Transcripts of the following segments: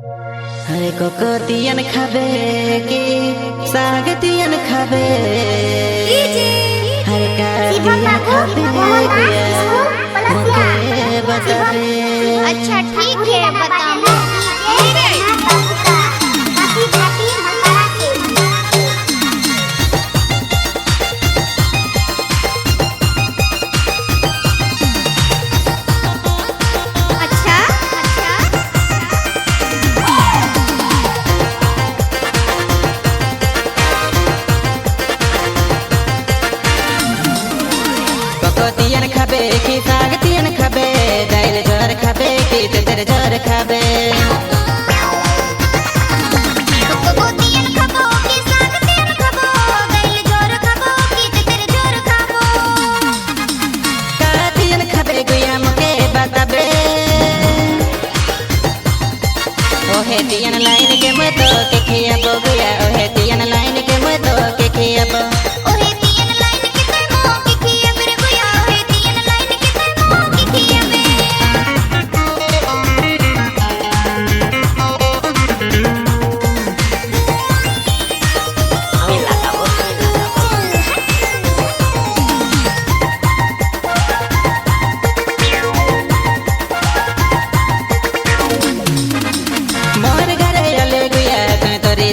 हरे कोकोतियन खाबे के सागतियन खाबे हरे कातियन खाबे मुझे बताबे। अच्छा ठीक है बताऊं। कोकोतियन खाबे की सागतियन खाबे दाइल जोर खाबे की तेतर जोर खाबे। कोकोतियन खाबो की सागतियन खाबो दाइल जोर खाबो की तेतर जोर खाबो। कातियन खाबे गुया मुके बताबे ओहे तियन लाइन के मतो के खियाबो गुया ओहे तियन लाइन के मतो के खियाबो।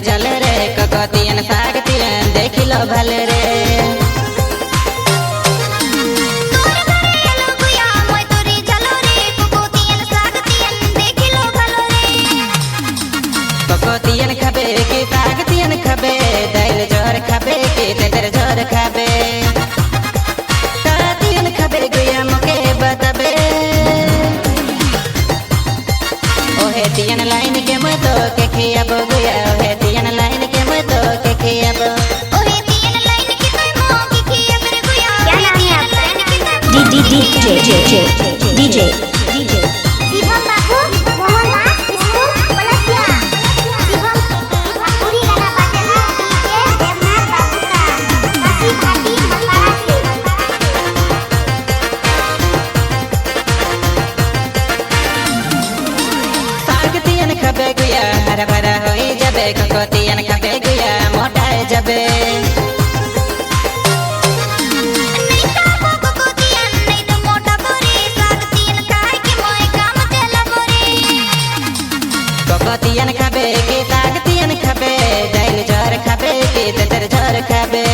जले रे कोकोतियन सागतियन देखिलो भले रे कोकोतियन खाबे की सागतियन खाबे दाइल जोर खाबे की तेतर जोर खाबे। कातियन खाबे गुया मुके बताबे ओहे तियन लाइन के मतो के खियाबो गुया ओहे तियन लाइन के मतो के खियाबो। DJ शिवम बाबू मोहनदास स्कूल पलसिया शिवम पूरी गाना बाजना डीजे देवनाथ बाबू का काशी घाटी मकड़ा सागतियन खाबे गुया हरा भरा होई जबे कोकोतियन खाबे गुया मोटा जबे। कोकोतियन खाबे की सागतियन खाबे दाइल जोर खाबे की तेतर जोर खाबे।